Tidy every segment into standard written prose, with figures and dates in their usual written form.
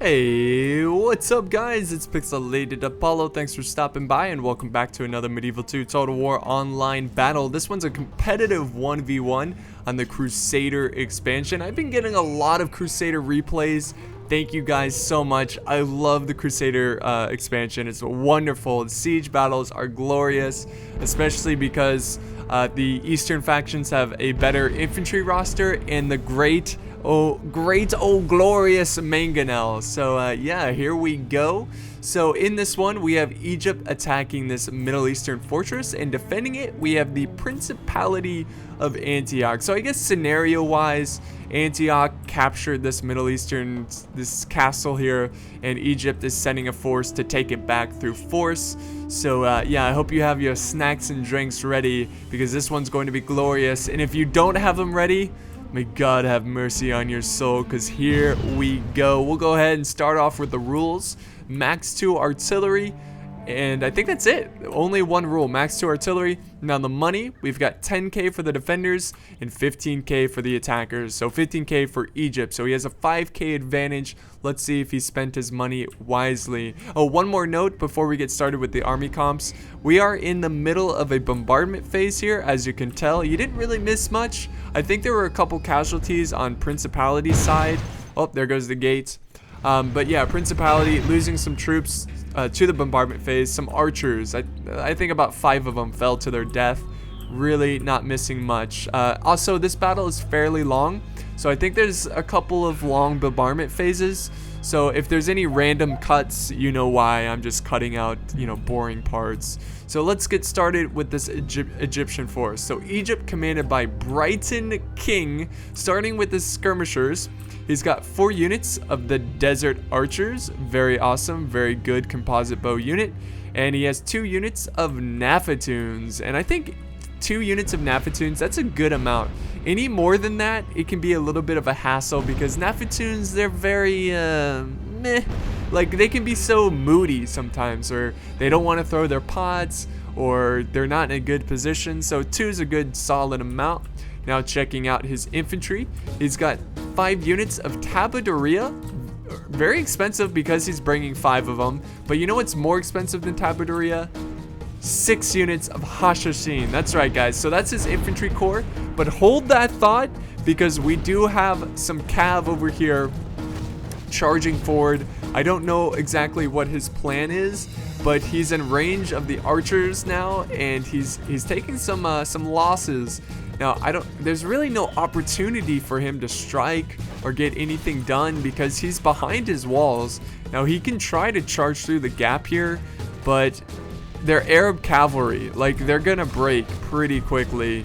Hey, what's up guys? It's Pixelated Apollo. Thanks for stopping by and welcome back to another Medieval 2 Total War online battle. This one's a competitive 1v1 on the Crusader expansion. I've been getting a lot of Crusader replays. Thank you guys so much. I love the Crusader expansion. It's wonderful. The siege battles are glorious, especially because the Eastern factions have a better infantry roster and the great glorious Mangonel. So yeah, here we go. So in this one we have Egypt attacking this Middle Eastern fortress, and defending it we have the Principality of Antioch. So I guess scenario wise, Antioch captured this this castle here, and Egypt is sending a force to take it back through force. So yeah, I hope you have your snacks and drinks ready, because this one's going to be glorious. And if you don't have them ready, may God have mercy on your soul, because here we go. We'll go ahead and start off with the rules. Max 2 artillery, and I think that's it. Only one rule, max 2 artillery. Now the money, we've got 10k for the defenders and 15k for the attackers. So 15k for Egypt, so he has a 5k advantage. Let's see if he spent his money wisely. Oh, one more note before we get started with the army comps. We are in the middle of a bombardment phase here, as you can tell. You didn't really miss much. I think there were a couple casualties on Principality side. Oh, there goes the gate. But yeah, Principality losing some troops to the bombardment phase. Some archers, I think about 5 of them fell to their death. Really not missing much. Also, this battle is fairly long, so I think there's a couple of long bombardment phases. So if there's any random cuts, you know why. I'm just cutting out, boring parts. So let's get started with this Egyptian force. So Egypt, commanded by BrightonKing, starting with the skirmishers. He's got 4 units of the desert archers. Very awesome, very good composite bow unit. And he has 2 units of Naffatuns. And I think 2 units of Naffatuns, that's a good amount. Any more than that, it can be a little bit of a hassle, because Naffatuns, they're very meh. Like, they can be so moody sometimes, or they don't want to throw their pods, or they're not in a good position. So 2 is a good solid amount. Now checking out his infantry, he's got 5 units of Tabardariyya. Very expensive because he's bringing 5 of them. But you know what's more expensive than Tabardariyya? 6 units of Hashshashin. That's right, guys. So that's his infantry corps. But hold that thought, because we do have some cav over here charging forward. I don't know exactly what his plan is, but he's in range of the archers now, and he's taking some losses. Now, there's really no opportunity for him to strike or get anything done, because he's behind his walls. Now, he can try to charge through the gap here, but they're Arab Cavalry. Like, they're gonna break pretty quickly.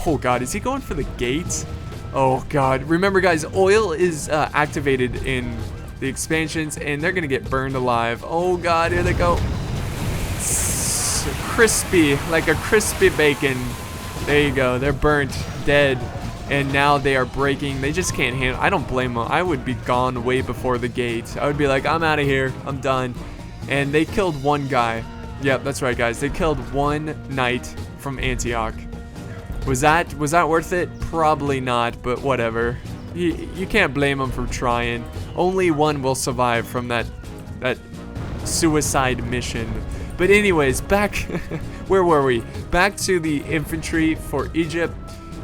Oh god, is he going for the gate? Oh god. Remember, guys, oil is activated in the expansions, and they're gonna get burned alive. Oh god, here they go. Crispy, like a crispy bacon. There you go. They're burnt, dead, and now they are breaking. They just can't handle. I don't blame them. I would be gone way before the gate. I would be like, I'm out of here. I'm done. And they killed 1 guy. Yep, that's right, guys. They killed 1 knight from Antioch. Was that worth it? Probably not, but whatever. You can't blame them for trying. Only 1 will survive from that suicide mission. But anyways, back where were we? Back to the infantry for Egypt.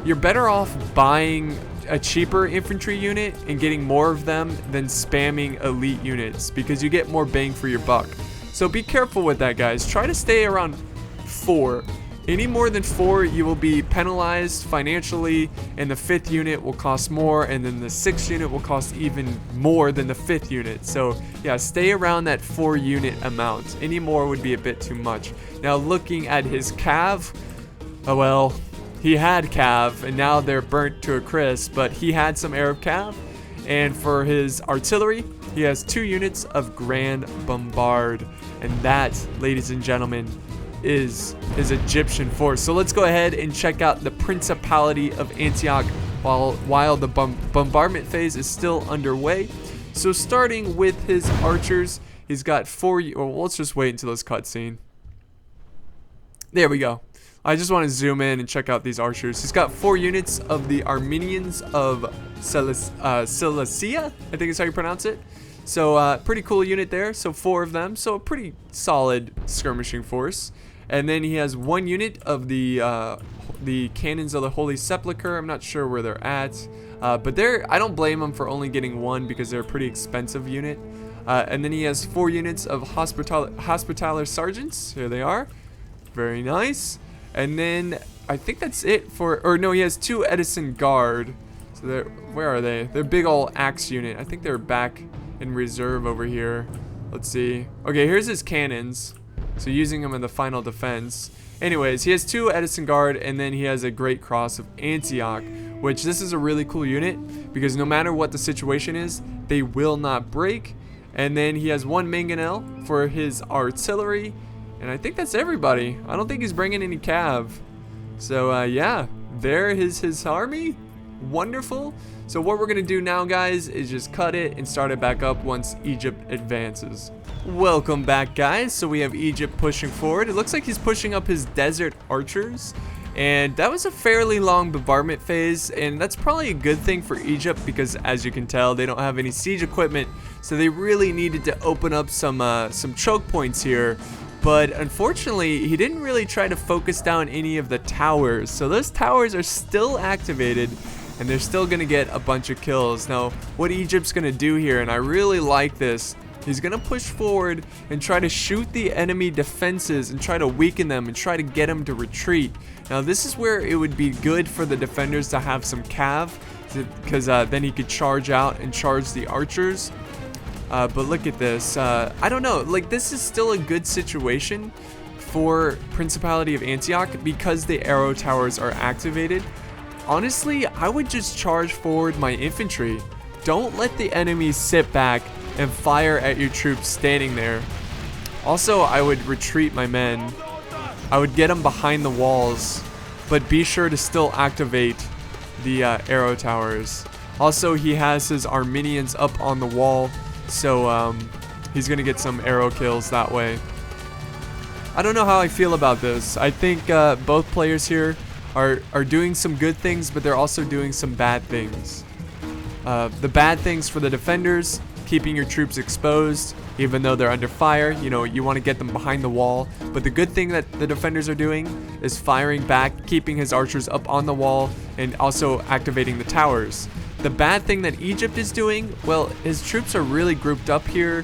You're better off buying a cheaper infantry unit and getting more of them than spamming elite units, because you get more bang for your buck. So be careful with that, guys. Try to stay around 4. Any more than 4, you will be penalized financially, and the 5th unit will cost more, and then the 6th unit will cost even more than the 5th unit. So yeah, stay around that 4 unit amount. Any more would be a bit too much. Now looking at his cav, oh well, he had cav, and now they're burnt to a crisp, but he had some Arab cav. And for his artillery, he has 2 units of Grand Bombard, and that, ladies and gentlemen, is his Egyptian force. So let's go ahead and check out the Principality of Antioch while the bombardment phase is still underway. So starting with his archers, he's got 4. Well, let's just wait until this cutscene. There we go. I just want to zoom in and check out these archers. He's got 4 units of the Armenians of Cilicia, I think is how you pronounce it. So pretty cool unit there. So 4 of them. So a pretty solid skirmishing force. And then he has 1 unit of the Canons of the Holy Sepulchre. I'm not sure where they're at. But I don't blame him for only getting 1 because they're a pretty expensive unit. And then he has 4 units of Hospitaller Sergeants. Here they are. Very nice. And then I think that's it for... Or no, he has 2 Edessan Guard. So where are they? They're big old axe unit. I think they're back in reserve over here. Let's see. Okay, here's his cannons. So using them in the final defense. Anyways, he has 2 Edessan Guard, and then he has a Great Cross of Antioch, which this is a really cool unit because no matter what the situation is, they will not break. And then he has 1 Mangonel for his artillery, and I think that's everybody. I don't think he's bringing any cav. So yeah, there is his army. Wonderful. So what we're gonna do now, guys, is just cut it and start it back up once Egypt advances. Welcome back, guys. So we have Egypt pushing forward. It looks like he's pushing up his desert archers, and that was a fairly long bombardment phase, and that's probably a good thing for Egypt because, as you can tell, they don't have any siege equipment, so they really needed to open up some choke points here. But unfortunately, he didn't really try to focus down any of the towers, so those towers are still activated and they're still gonna get a bunch of kills. Now, what Egypt's gonna do here, and I really like this, he's gonna push forward and try to shoot the enemy defenses and try to weaken them and try to get them to retreat. Now, this is where it would be good for the defenders to have some cav, because then he could charge out and charge the archers. But look at this. I don't know, like, this is still a good situation for Principality of Antioch because the arrow towers are activated. Honestly, I would just charge forward my infantry. Don't let the enemy sit back and fire at your troops standing there. Also, I would retreat my men. I would get them behind the walls, but be sure to still activate the arrow towers. Also, he has his Armenians up on the wall, so he's gonna get some arrow kills that way. I don't know how I feel about this. I think both players here are doing some good things, but they're also doing some bad things. The bad things for the defenders, keeping your troops exposed even though they're under fire. You know, you want to get them behind the wall. But the good thing that the defenders are doing is firing back, keeping his archers up on the wall, and also activating the towers. The bad thing that Egypt is doing, well, his troops are really grouped up here.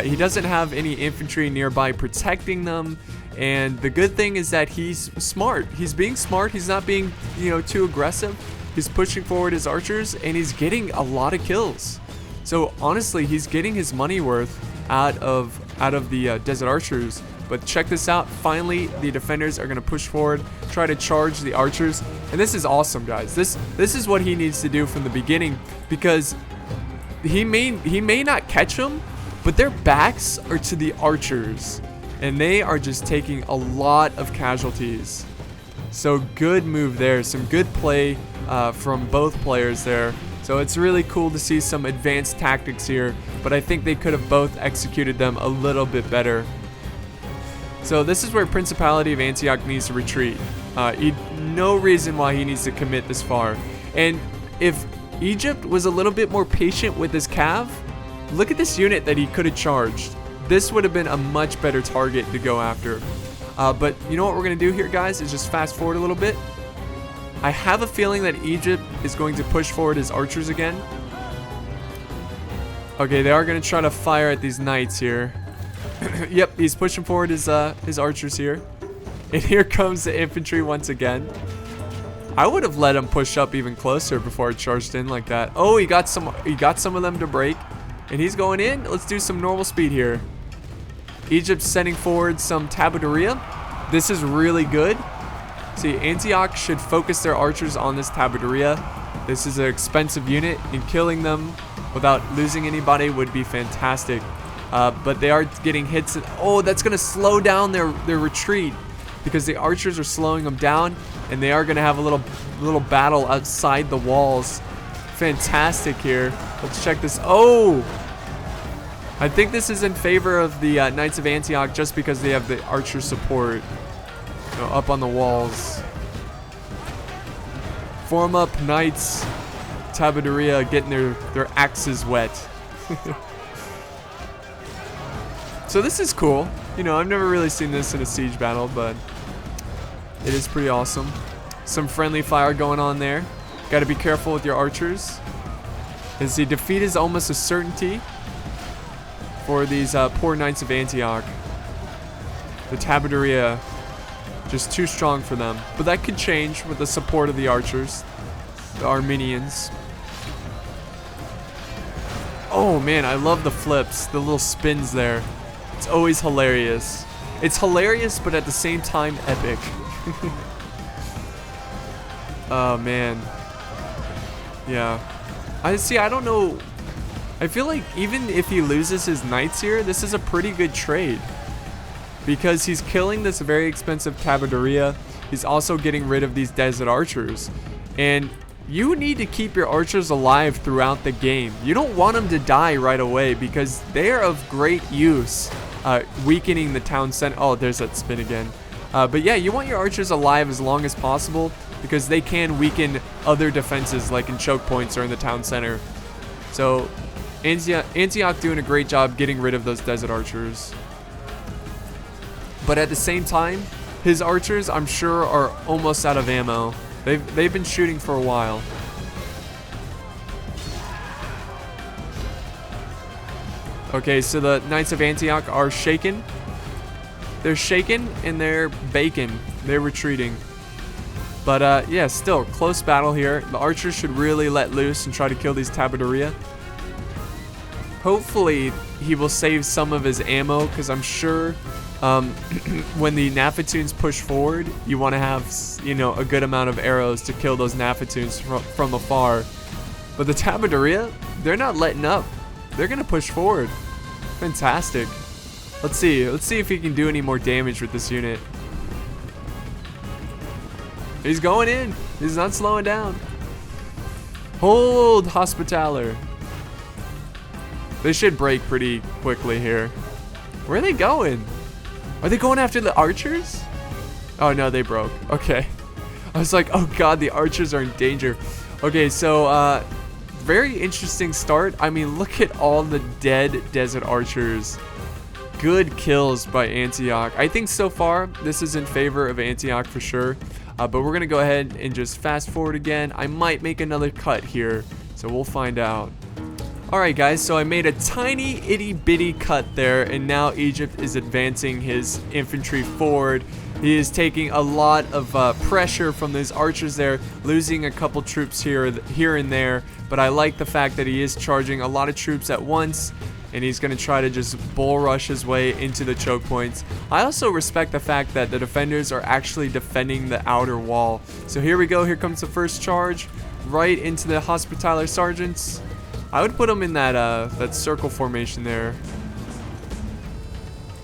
He doesn't have any infantry nearby protecting them. And the good thing is that he's smart. He's being smart. He's not being, too aggressive. He's pushing forward his archers, and he's getting a lot of kills. So honestly, he's getting his money worth out of the desert archers. But check this out. Finally, the defenders are going to push forward, try to charge the archers. And this is awesome, guys. This is what he needs to do from the beginning, because he may not catch them, but their backs are to the archers, and they are just taking a lot of casualties. So good move there. Some good play from both players there. So it's really cool to see some advanced tactics here, but I think they could have both executed them a little bit better. So this is where Principality of Antioch needs to retreat. No reason why he needs to commit this far. And if Egypt was a little bit more patient with his cav, look at this unit that he could have charged. This would have been a much better target to go after. But you know what we're going to do here, guys, is just fast forward a little bit. I have a feeling that Egypt is going to push forward his archers again. Okay, they are going to try to fire at these knights here. Yep, he's pushing forward his archers here. And here comes the infantry once again. I would have let him push up even closer before I charged in like that. Oh, he got some of them to break. And he's going in. Let's do some normal speed here. Egypt's sending forward some Tabardariyya. This is really good. See, Antioch should focus their archers on this Tabardariyya. This is an expensive unit, and killing them without losing anybody would be fantastic. But they are getting hits. Oh, that's going to slow down their retreat, because the archers are slowing them down, and they are going to have a little battle outside the walls. Fantastic here. Let's check this. Oh! I think this is in favor of the Knights of Antioch just because they have the archer support up on the walls. Form up, Knights. Tabardariyya getting their axes wet. So this is cool. You know, I've never really seen this in a siege battle, but it is pretty awesome. Some friendly fire going on there. Got to be careful with your archers, as the defeat is almost a certainty for these poor Knights of Antioch. The Tabardariyya, just too strong for them. But that could change with the support of the archers, the Armenians. Oh man, I love the flips, the little spins there. It's always hilarious. It's hilarious, but at the same time, epic. Oh man. Yeah. I don't know. I feel like even if he loses his knights here, this is a pretty good trade. Because he's killing this very expensive Tabardariyya. He's also getting rid of these desert archers. And you need to keep your archers alive throughout the game. You don't want them to die right away because they are of great use. Weakening the town center. Oh, there's that spin again. But yeah, you want your archers alive as long as possible because they can weaken other defenses like in choke points or in the town center. So Antioch doing a great job getting rid of those desert archers. But at the same time, his archers, I'm sure, are almost out of ammo. They've been shooting for a while. Okay, so the Knights of Antioch are shaken. They're shaken and they're bacon. They're retreating. But yeah, still close battle here. The archers should really let loose and try to kill these Tabardariyya. Hopefully he will save some of his ammo, because I'm sure when the Naffatuns push forward, you want to have, you know, a good amount of arrows to kill those Naffatuns from afar. But the Tabardariyya, they're not letting up. They're gonna push forward. Fantastic. Let's see if he can do any more damage with this unit. He's going in. He's not slowing down. Hold, Hospitaller. They should break pretty quickly here. Where are they going? Are they going after the archers? Oh no, they broke. Okay. I was like, oh god, the archers are in danger. Okay, so very interesting start. I mean, look at all the dead desert archers. Good kills by Antioch. I think so far this is in favor of Antioch for sure. But we're gonna go ahead and just fast forward again. I might make another cut here, so we'll find out. Alright guys, so I made a tiny itty bitty cut there, and now Egypt is advancing his infantry forward. He is taking a lot of pressure from those archers there, losing a couple troops here and there, but I like the fact that he is charging a lot of troops at once, and he's going to try to just bull rush his way into the choke points. I also respect the fact that the defenders are actually defending the outer wall. So here we go, here comes the first charge, right into the Hospitaller Sergeants. I would put them in that circle formation there.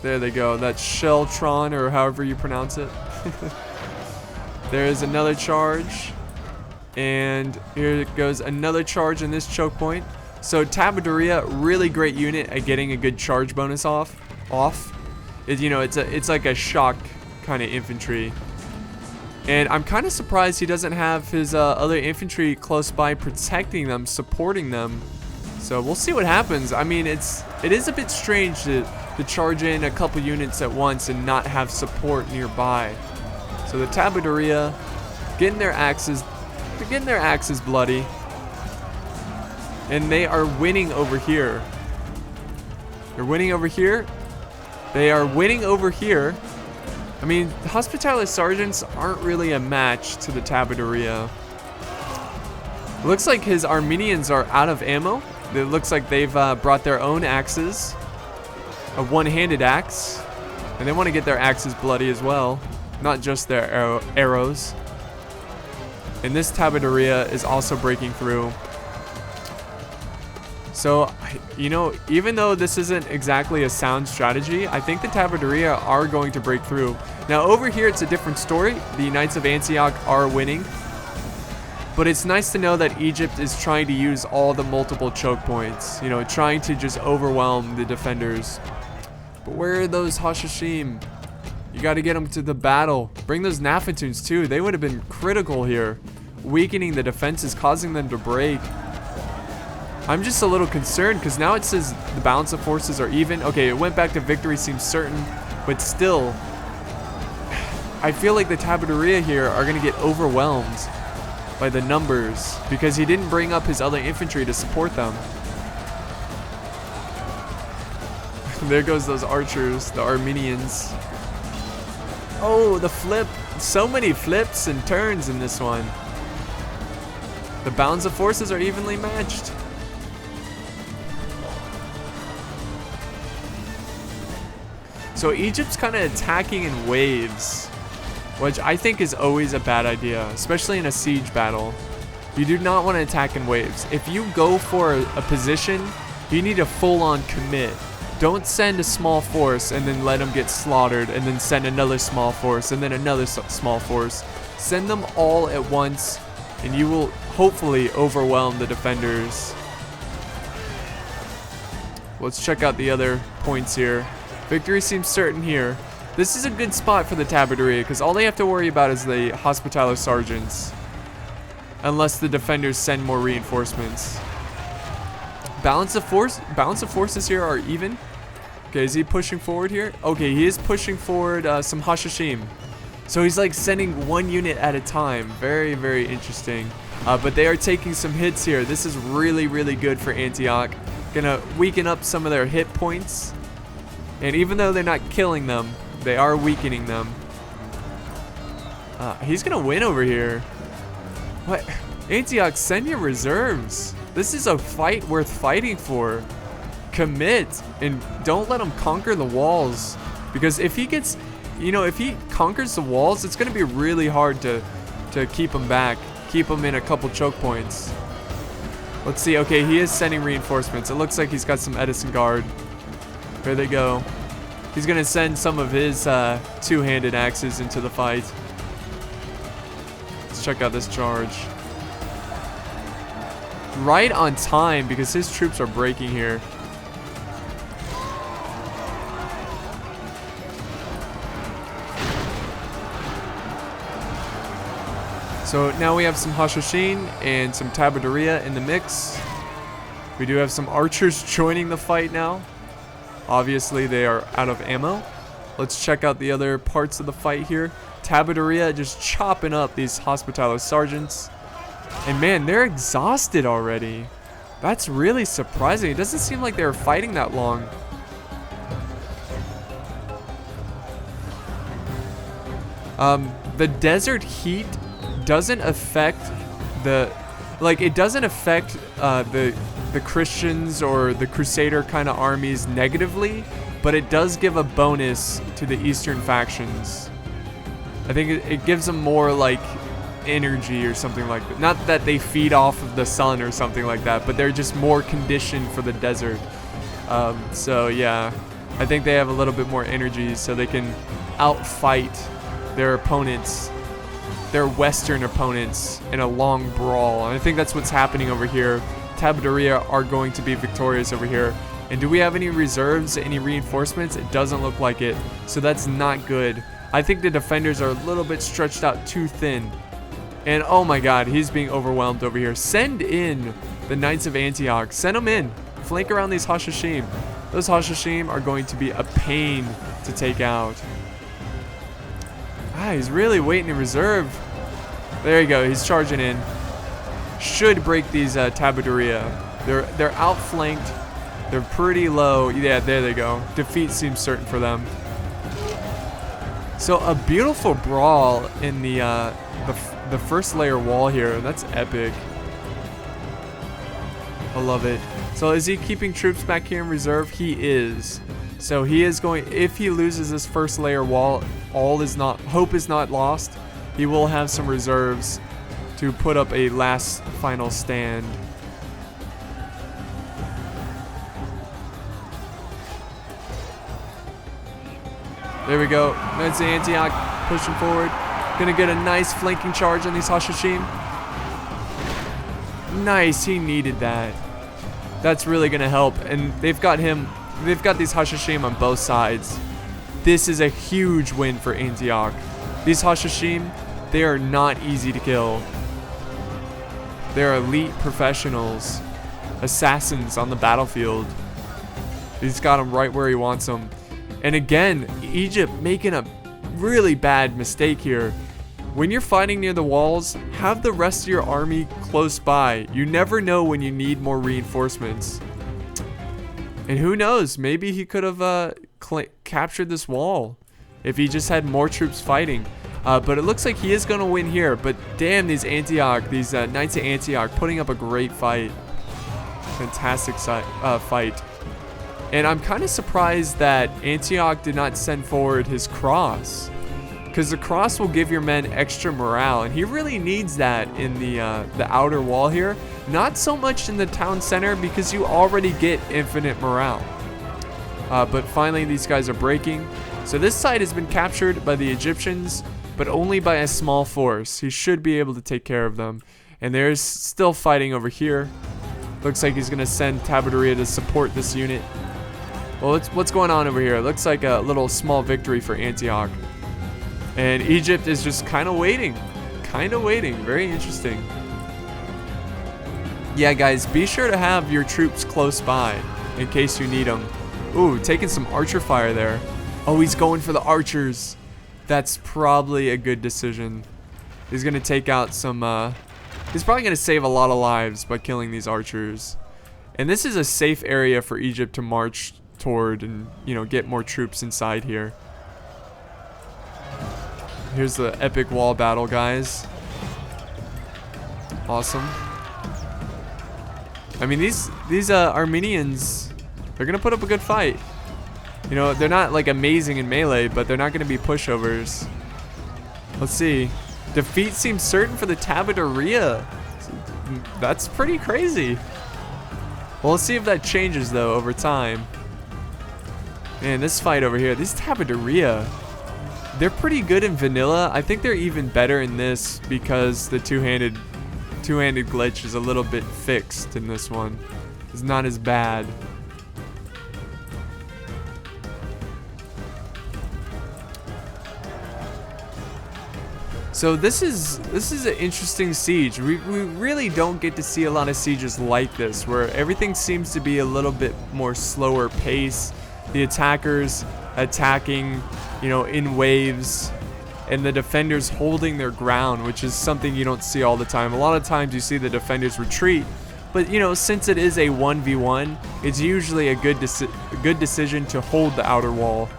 There they go, that Shelltron, or however you pronounce it. There's another charge. And here goes another charge in this choke point. So Tabardariyya, really great unit at getting a good charge bonus off. You know, it's like a shock kind of infantry. And I'm kind of surprised he doesn't have his other infantry close by protecting them, supporting them. So we'll see what happens. I mean, it is a bit strange to charge in a couple units at once and not have support nearby. So the Tabardariyya getting their axes bloody. And they are winning over here. They're winning over here. They are winning over here. I mean, the Hospitaller Sergeants aren't really a match to the Tabardariyya. Looks like his Armenians are out of ammo. It looks like they've brought their own axes. A one-handed axe. And they want to get their axes bloody as well. Not just their arrows. And this Tabardariyya is also breaking through. So, you know, even though this isn't exactly a sound strategy, I think the Tabardariyya are going to break through. Now, over here, it's a different story. The Knights of Antioch are winning. But it's nice to know that Egypt is trying to use all the multiple choke points. You know, trying to just overwhelm the defenders. But where are those Hashshashin? You got to get them to the battle. Bring those Naffatuns too. They would have been critical here. Weakening the defenses, causing them to break. I'm just a little concerned because now it says the balance of forces are even. Okay, it went back to victory seems certain, but still, I feel like the Tabardariyya here are going to get overwhelmed by the numbers because he didn't bring up his other infantry to support them. There goes those archers, the Armenians. Oh, the flip. So many flips and turns in this one. The balance of forces are evenly matched. So Egypt's kind of attacking in waves, which I think is always a bad idea, especially in a siege battle. You do not want to attack in waves. If you go for a position, you need a full-on commit. Don't send a small force and then let them get slaughtered and then send another small force and then another small force. Send them all at once and you will hopefully overwhelm the defenders. Let's check out the other points here. Victory seems certain here. This is a good spot for the Tabardariyya because all they have to worry about is the Hospitaller Sergeants. Unless the defenders send more reinforcements. Balance of forces here are even. Okay, is he pushing forward here? Okay, he is pushing forward some Hashshashin. So he's like sending one unit at a time. Very, very interesting. But they are taking some hits here. This is really, really good for Antioch. Gonna weaken up some of their hit points. And even though they're not killing them, they are weakening them. He's gonna win over here. What? Antioch, send your reserves. This is a fight worth fighting for. Commit and don't let him conquer the walls. Because if he gets, if he conquers the walls, it's gonna be really hard to keep him back. Keep him in a couple choke points. Let's see. Okay, he is sending reinforcements. It looks like he's got some Edessan Guard. There they go. He's gonna send some of his two-handed axes into the fight. Let's check out this charge. Right on time because his troops are breaking here. So now we have some Hashshashin and some Tabardariyya in the mix. We do have some archers joining the fight now. Obviously they are out of ammo. Let's check out the other parts of the fight here. Tabardariyya just chopping up these Hospitaller Sergeants. And man, they're exhausted already. That's really surprising. It doesn't seem like they were fighting that long. The desert heat doesn't affect the Christians or the crusader kind of armies negatively, but it does give a bonus to the eastern factions. I think it gives them more like energy or something like that. Not that they feed off of the sun or something like that, but they're just more conditioned for the desert. So yeah, I think they have a little bit more energy so they can outfight their opponents, their western opponents, in a long brawl. And I think that's what's happening over here. Tabardariyya are going to be victorious over here. And do we have any reserves, any reinforcements? It doesn't look like it, so that's not good. I think the defenders are a little bit stretched out too thin. And oh my god, he's being overwhelmed over here. Send in the Knights of Antioch. Send them in. Flank around these Hashshashin. Those Hashshashin are going to be a pain to take out. He's really waiting in reserve. There you go. He's charging in. Should break these Tabardariyya. They're outflanked. They're pretty low. Yeah, there they go. Defeat seems certain for them. So a beautiful brawl in the first layer wall here. That's epic. I love it. So is he keeping troops back here in reserve? He is. So he is going, if he loses this first layer wall, hope is not lost. He will have some reserves to put up a last final stand. There we go. That's Antioch pushing forward. Gonna get a nice flanking charge on these Hashshashin. Nice, he needed that. That's really gonna help. And they've got these Hashshashin on both sides. This is a huge win for Antioch. These Hashshashin, they are not easy to kill. They're elite professionals. assassins on the battlefield. He's got them right where he wants them. And again, Egypt making a really bad mistake here. When you're fighting near the walls, have the rest of your army close by. You never know when you need more reinforcements. And who knows, maybe he could have captured this wall if he just had more troops fighting. But it looks like he is going to win here. But damn, these Knights of Antioch putting up a great fight. Fantastic fight. And I'm kind of surprised that Antioch did not send forward his cross, because the cross will give your men extra morale, and he really needs that in the outer wall here. Not so much in the town center, because you already get infinite morale. But finally, these guys are breaking. So this side has been captured by the Egyptians, but only by a small force. He should be able to take care of them. And there's still fighting over here. Looks like he's going to send Tabardariyya to support this unit. Well, what's going on over here? It looks like a little small victory for Antioch. And Egypt is just kind of waiting. Very interesting. Yeah, guys, be sure to have your troops close by in case you need them. Ooh, taking some archer fire there. Oh, he's going for the archers. That's probably a good decision. He's going to take out some... he's probably going to save a lot of lives by killing these archers. And this is a safe area for Egypt to march toward and, you know, get more troops inside here. Here's the epic wall battle, guys. Awesome. I mean, these Armenians, they're going to put up a good fight. You know, they're not like amazing in melee, but they're not going to be pushovers. Let's see. Defeat seems certain for the Tabardariyya. That's pretty crazy. Well, let's see if that changes, though, over time. Man, this fight over here, these Tabardariyya, they're pretty good in vanilla. I think they're even better in this because the two-handed glitch is a little bit fixed in this one. It's not as bad. So this is an interesting siege. We really don't get to see a lot of sieges like this, where everything seems to be a little bit more slower pace. The attackers attacking, you know, in waves, and the defenders holding their ground, which is something you don't see all the time. A lot of times you see the defenders retreat, but you know, since it is a 1v1, it's usually a good decision to hold the outer wall,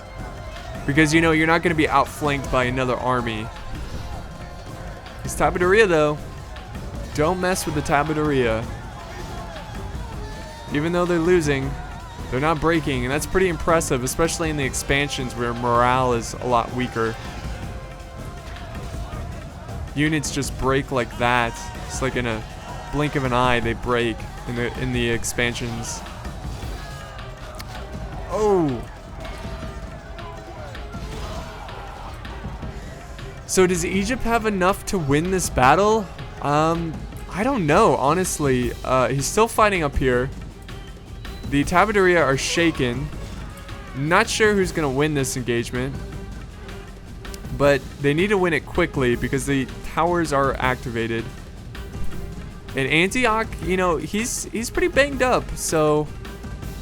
because you know you're not going to be outflanked by another army. It's Tabardariyya though. Don't mess with the Tabardariyya. Even though they're losing, they're not breaking, and that's pretty impressive, especially in the expansions where morale is a lot weaker. Units just break like that. It's like in a blink of an eye they break in the expansions. Oh. So does Egypt have enough to win this battle? I don't know, honestly. He's still fighting up here. The Tabardariyya are shaken. Not sure who's going to win this engagement. But they need to win it quickly because the towers are activated. And Antioch, you know, he's pretty banged up. So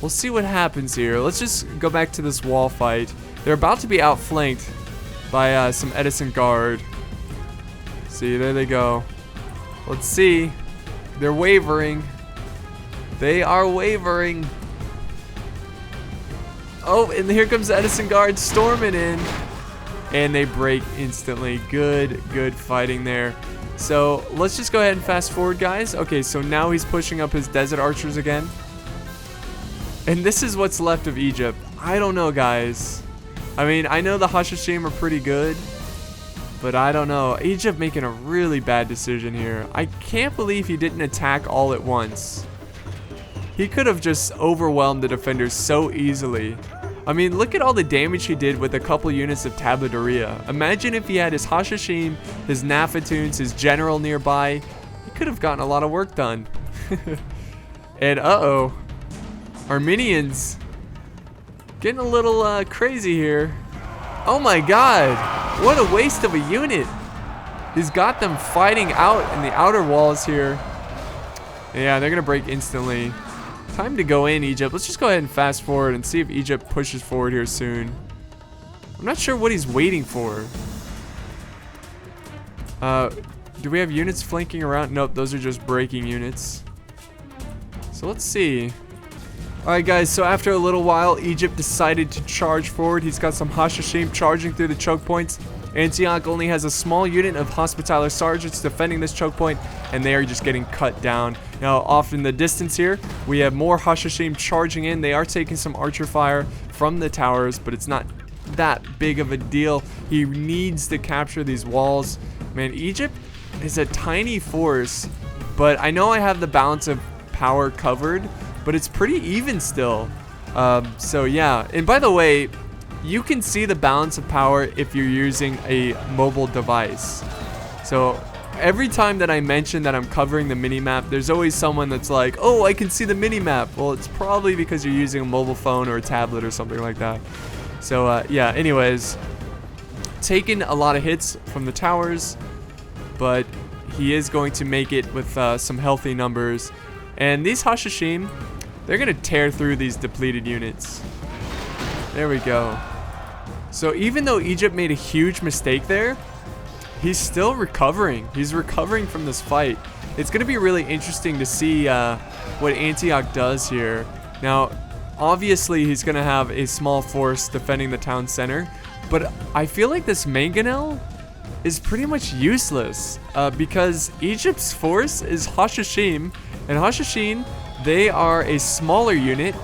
we'll see what happens here. Let's just go back to this wall fight. They're about to be outflanked by some Edessan Guard. See, there they go. Let's see. They're wavering. They are wavering. Oh, and here comes the Edessan Guard storming in. And they break instantly. Good fighting there. So let's just go ahead and fast forward, guys. Okay, so now he's pushing up his desert archers again. And this is what's left of Egypt. I don't know, guys. I mean, I know the Hashshashin are pretty good, but I don't know. Egypt making a really bad decision here. I can't believe he didn't attack all at once. He could have just overwhelmed the defenders so easily. I mean, look at all the damage he did with a couple units of Tabardariyya. Imagine if he had his Hashshashin, his Naffatuns, his general nearby. He could have gotten a lot of work done. And uh-oh. Armenians getting a little crazy here. Oh my god. What a waste of a unit. He's got them fighting out in the outer walls here. Yeah, they're going to break instantly. Time to go in, Egypt. Let's just go ahead and fast forward and see if Egypt pushes forward here soon. I'm not sure what he's waiting for. Do we have units flanking around? Nope, those are just breaking units. So let's see. Alright guys, so after a little while, Egypt decided to charge forward. He's got some Hashshashin charging through the choke points. Antioch only has a small unit of Hospitaller Sergeants defending this choke point, and they are just getting cut down. Now, off in the distance here, we have more Hashshashin charging in. They are taking some archer fire from the towers, but it's not that big of a deal. He needs to capture these walls. Man, Egypt is a tiny force, but I know I have the balance of power covered, but it's pretty even still. So yeah, and by the way, you can see the balance of power if you're using a mobile device. So every time that I mention that I'm covering the mini-map, there's always someone that's like, oh, I can see the mini-map. Well, it's probably because you're using a mobile phone or a tablet or something like that. So yeah, anyways, taking a lot of hits from the towers, but he is going to make it with some healthy numbers. And these Hashshashin, they're going to tear through these depleted units. There we go. So even though Egypt made a huge mistake there, he's still recovering. He's recovering from this fight. It's going to be really interesting to see what Antioch does here. Now, obviously, he's going to have a small force defending the town center, but I feel like this Mangonel is pretty much useless because Egypt's force is Hashshashin, and Hashshashin, they are a smaller unit.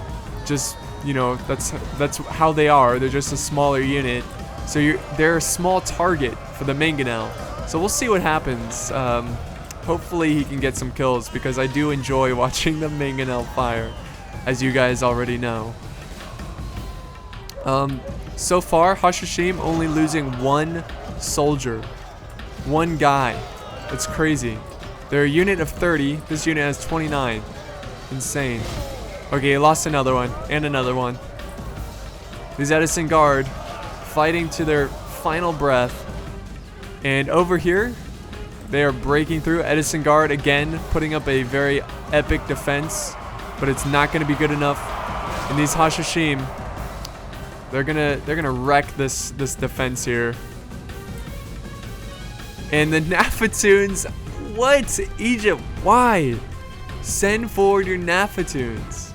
Just, you know, that's how they are. They're just a smaller unit, so they're a small target for the Mangonel. So we'll see what happens. Hopefully he can get some kills, because I do enjoy watching the Mangonel fire, as you guys already know. So far, Hashshashin only losing one soldier. One guy. That's crazy. They're a unit of 30. This unit has 29. Insane. Okay, lost another one. And another one. These Edessan Guard fighting to their final breath. And over here, they are breaking through. Edessan Guard again putting up a very epic defense, but it's not going to be good enough. And these Hashshashin, they're gonna wreck this defense here. And the Naffatuns, what? Egypt, why? Send forward your Naffatuns.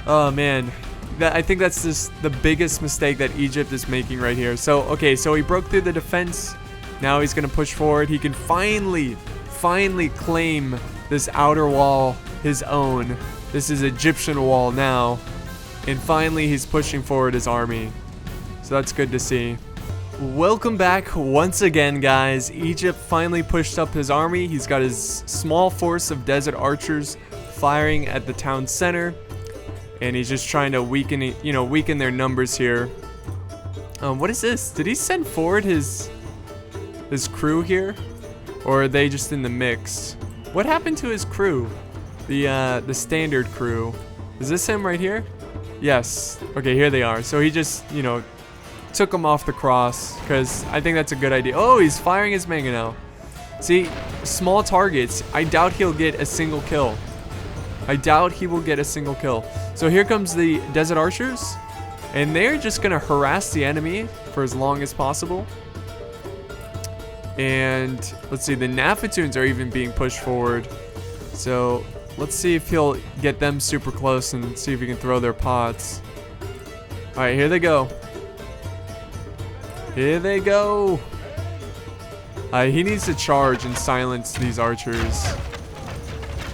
Oh man, I think that's just the biggest mistake that Egypt is making right here. So okay, so he broke through the defense. Now he's gonna push forward. He can finally claim this outer wall his own. This is Egyptian wall now. And finally he's pushing forward his army. So that's good to see. Welcome back once again, guys. Egypt finally pushed up his army. He's got his small force of desert archers firing at the town center, and he's just trying to weaken their numbers here. What is this? Did he send forward his crew here, or are they just in the mix? What happened to his crew? The standard crew. Is this him right here? Yes. Okay, here they are. So he just, took him off the cross, because I think that's a good idea. Oh, he's firing his Mangonel. See, small targets. I doubt he'll get a single kill. I doubt he will get a single kill. So here comes the Desert Archers, and they're just going to harass the enemy for as long as possible. And let's see, the Naffatuns are even being pushed forward. So let's see if he'll get them super close and see if he can throw their pots. All right, here they go. Here they go. He needs to charge and silence these archers.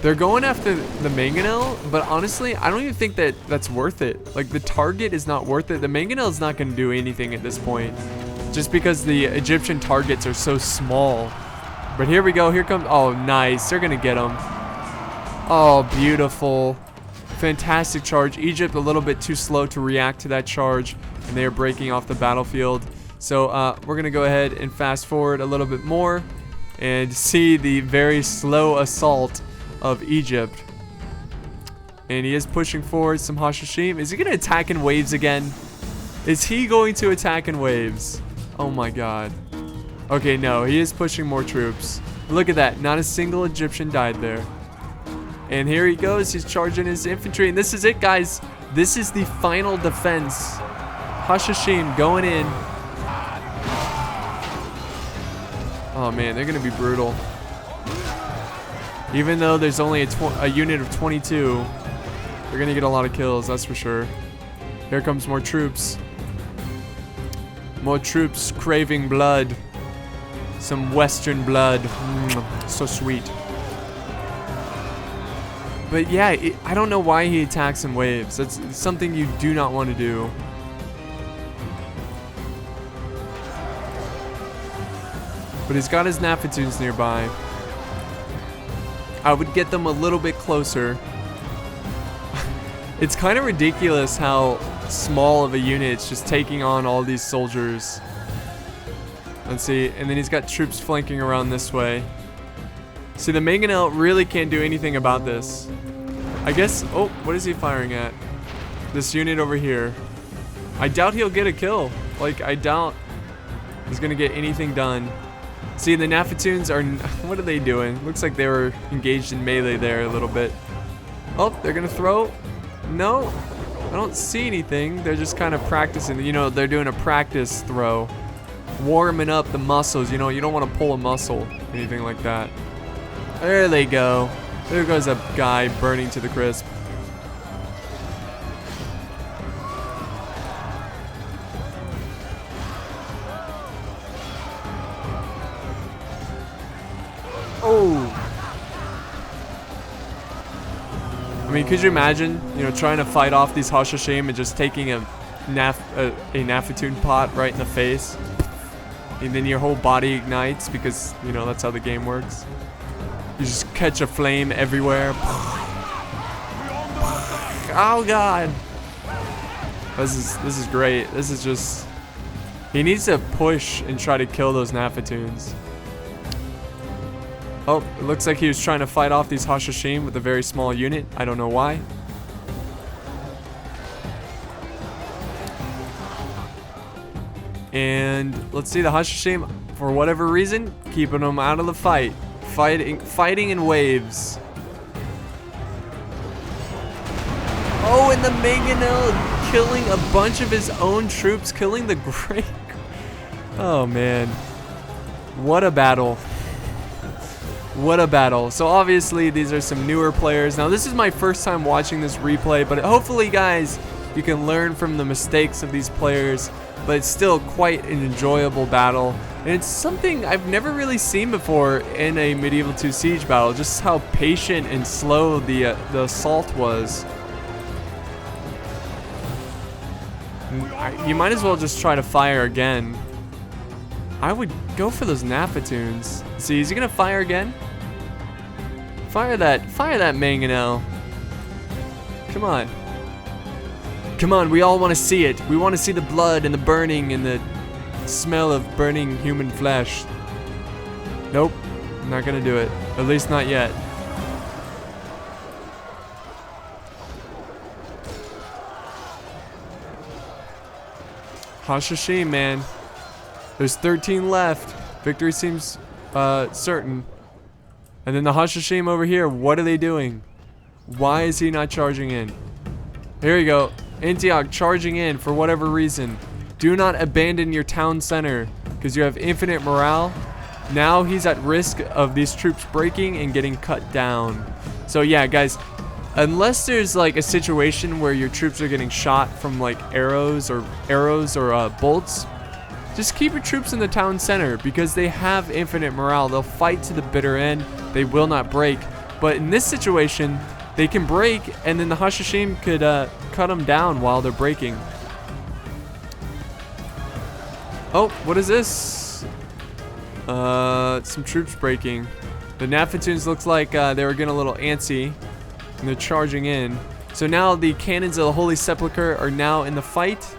They're going after the Mangonel, but honestly, I don't even think that's worth it. Like, the target is not worth it. The Mangonel is not going to do anything at this point, just because the Egyptian targets are so small. But here we go. Here comes... Oh, nice. They're going to get them. Oh, beautiful. Fantastic charge. Egypt a little bit too slow to react to that charge, and they are breaking off the battlefield. So we're going to go ahead and fast forward a little bit more and see the very slow assault of Egypt. And he is pushing forward some Hashshashin. Is he going to attack in waves again? Is he going to attack in waves? Oh my god. Okay, no, he is pushing more troops. Look at that. Not a single Egyptian died there. And here he goes. He's charging his infantry. And this is it, guys. This is the final defense. Hashshashin going in. Oh, man. They're going to be brutal. Even though there's only a unit of 22, they're going to get a lot of kills. That's for sure. Here comes more troops. More troops craving blood. Some Western blood. So sweet. But yeah, I don't know why he attacks in waves. That's something you do not want to do. But he's got his Naffatuns nearby. I would get them a little bit closer. It's kind of ridiculous how small of a unit it's just taking on all these soldiers. Let's see. And then he's got troops flanking around this way. See, the Mangonel really can't do anything about this. I guess... Oh, what is he firing at? This unit over here. I doubt he'll get a kill. Like, I doubt he's going to get anything done. See, the Naffatuns are... What are they doing? Looks like they were engaged in melee there a little bit. Oh, they're going to throw. No, I don't see anything. They're just kind of practicing. You know, they're doing a practice throw. Warming up the muscles. You know, you don't want to pull a muscle. Anything like that. There they go. There goes a guy burning to the crisp. Oh. I mean, could you imagine, you know, trying to fight off these Hashshashin and just taking a Naffatun pot right in the face? And then your whole body ignites because, you know, that's how the game works. You just catch a flame everywhere. Oh god. This is great. This is just... He needs to push and try to kill those Naffatuns. Oh, it looks like he was trying to fight off these Hashshashin with a very small unit. I don't know why. And let's see, the Hashshashin, for whatever reason, keeping them out of the fight. Fighting in waves. Oh, and the Mangonel killing a bunch of his own troops, killing the Great... Oh, man. What a battle. What a battle. So obviously these are some newer players. Now this is my first time watching this replay, but hopefully guys, you can learn from the mistakes of these players. But it's still quite an enjoyable battle. And it's something I've never really seen before in a Medieval 2 Siege battle. Just how patient and slow the assault was. You might as well just try to fire again. I would go for those Naffatuns. See, is he gonna fire again? Fire that Mangonel. Come on. Come on, we all want to see it. We want to see the blood and the burning and the smell of burning human flesh. Nope, I'm not gonna do it. At least not yet. Hashshashin, man. There's 13 left. Victory seems certain. And then the Hashshashin over here, what are they doing? Why is he not charging in? Here we go. Antioch charging in for whatever reason. Do not abandon your town center because you have infinite morale. Now he's at risk of these troops breaking and getting cut down. So yeah, guys, unless there's like a situation where your troops are getting shot from like arrows or bolts, just keep your troops in the town center because they have infinite morale. They'll fight to the bitter end. They will not break. But in this situation, they can break, and then the Hashshashin could cut them down while they're breaking. Oh, what is this? Some troops breaking. The Naffatuns looks like they were getting a little antsy, and they're charging in. So now the Canons of the Holy Sepulchre are now in the fight.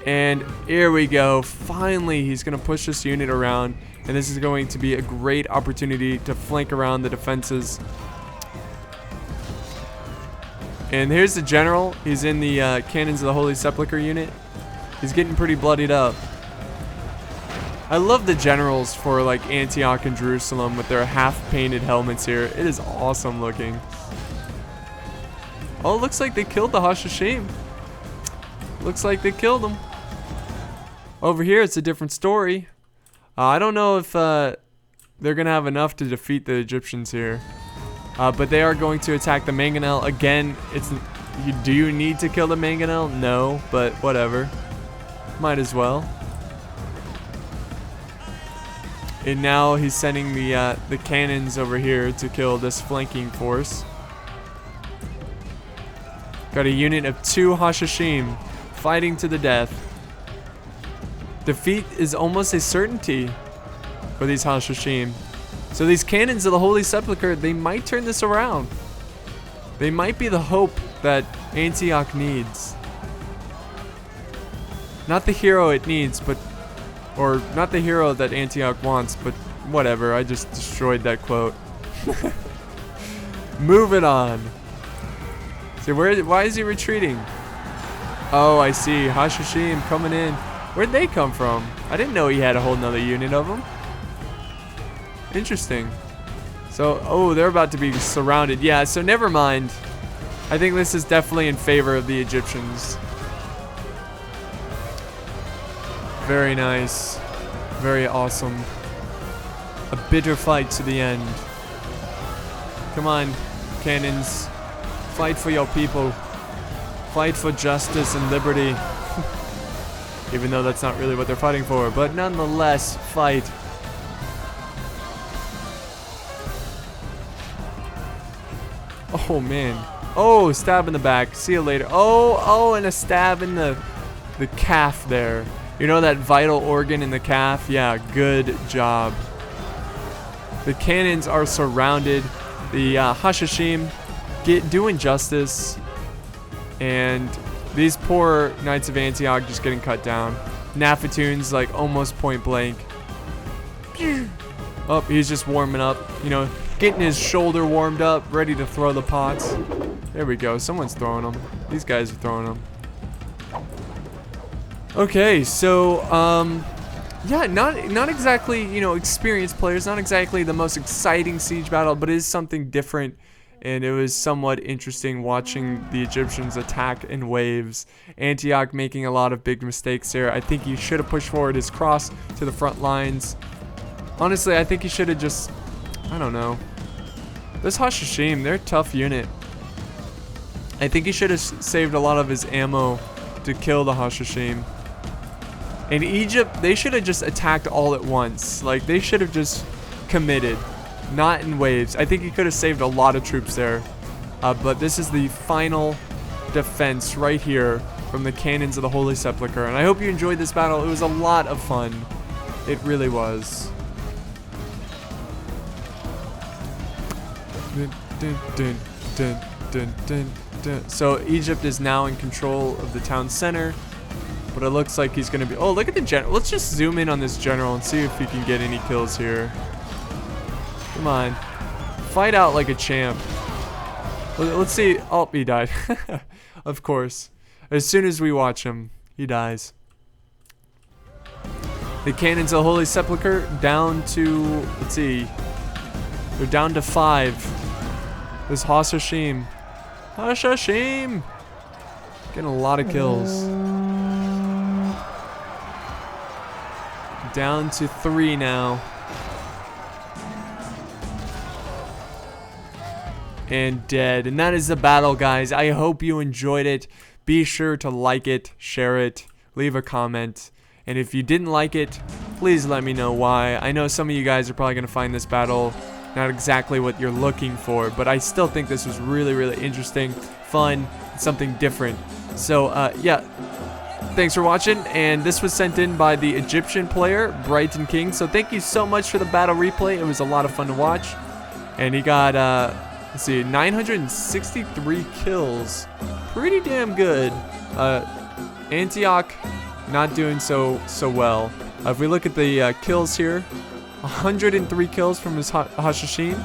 And here we go. Finally, he's going to push this unit around, and this is going to be a great opportunity to flank around the defenses. And here's the general. He's in the Canons of the Holy Sepulchre unit. He's getting pretty bloodied up. I love the generals for like Antioch and Jerusalem with their half-painted helmets here. It is awesome looking. Oh, it looks like they killed the Hashshashin. Looks like they killed them. Over here, it's a different story. I don't know if they're going to have enough to defeat the Egyptians here. But they are going to attack the Mangonel. Again, do you need to kill the Mangonel? No, but whatever. Might as well. And now he's sending the cannons over here to kill this flanking force. Got a unit of 2 Hashshashin fighting to the death. Defeat is almost a certainty for these Hashshashin. So these cannons of the Holy Sepulchre, they might turn this around. They might be the hope that Antioch needs. Not the hero it needs, but... Or not the hero that Antioch wants, but whatever. I just destroyed that quote. Moving on. See, why is he retreating? Oh, I see. Hashshashin coming in. Where'd they come from? I didn't know he had a whole nother unit of them. Interesting. So, oh, they're about to be surrounded. Yeah, so never mind. I think this is definitely in favor of the Egyptians. Very nice. Very awesome. A bitter fight to the end. Come on, cannons. Fight for your people. Fight for justice and liberty. Even though that's not really what they're fighting for. But nonetheless, fight. Oh, man. Oh, stab in the back. See you later. Oh, and a stab in the calf there. You know that vital organ in the calf? Yeah, good job. The cannons are surrounded. The Hashshashin doing justice. And these poor Knights of Antioch just getting cut down. Naffatuns like almost point blank. Oh, he's just warming up. You know, getting his shoulder warmed up, ready to throw the pots. There we go. Someone's throwing them. These guys are throwing them. Okay, so yeah, not exactly, you know, experienced players, not exactly the most exciting siege battle, but it is something different, and it was somewhat interesting watching the Egyptians attack in waves. Antioch making a lot of big mistakes there. I think he should have pushed forward his cross to the front lines. Honestly, I think he should have just, I don't know. This Hashshashin, they're a tough unit. I think he should have saved a lot of his ammo to kill the Hashshashin. In Egypt, they should have just attacked all at once. Like, they should have just committed, not in waves. I think he could have saved a lot of troops there. But this is the final defense right here from the cannons of the Holy Sepulchre. And I hope you enjoyed this battle. It was a lot of fun. It really was. So Egypt is now in control of the town center. But it looks like he's going to be... Oh, look at the general. Let's just zoom in on this general and see if he can get any kills here. Come on. Fight out like a champ. Let's see. Oh, he died. Of course. As soon as we watch him, he dies. The cannons of the Holy Sepulchre down to... Let's see. They're down to 5. This Hashshashin. Hashshashin! Getting a lot of kills. Down to 3 now. And dead. And that is the battle, guys. I hope you enjoyed it. Be sure to like it, share it, leave a comment. And if you didn't like it, please let me know why. I know some of you guys are probably going to find this battle not exactly what you're looking for, but I still think this was really, really interesting, fun, something different. So, yeah. Thanks for watching, and this was sent in by the Egyptian player, BrightonKing. So thank you so much for the battle replay. It was a lot of fun to watch. And he got, let's see, 963 kills. Pretty damn good. Antioch not doing so well. If we look at the kills here, 103 kills from his Hashshashin.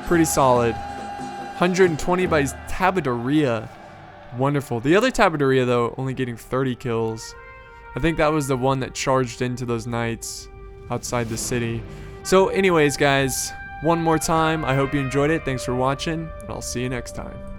Pretty solid. 120 by his Tabardariyya. Wonderful. The other Tabardariyya, though, only getting 30 kills. I think that was the one that charged into those knights outside the city. So anyways, guys, one more time, I hope you enjoyed it. Thanks for watching, and I'll see you next time.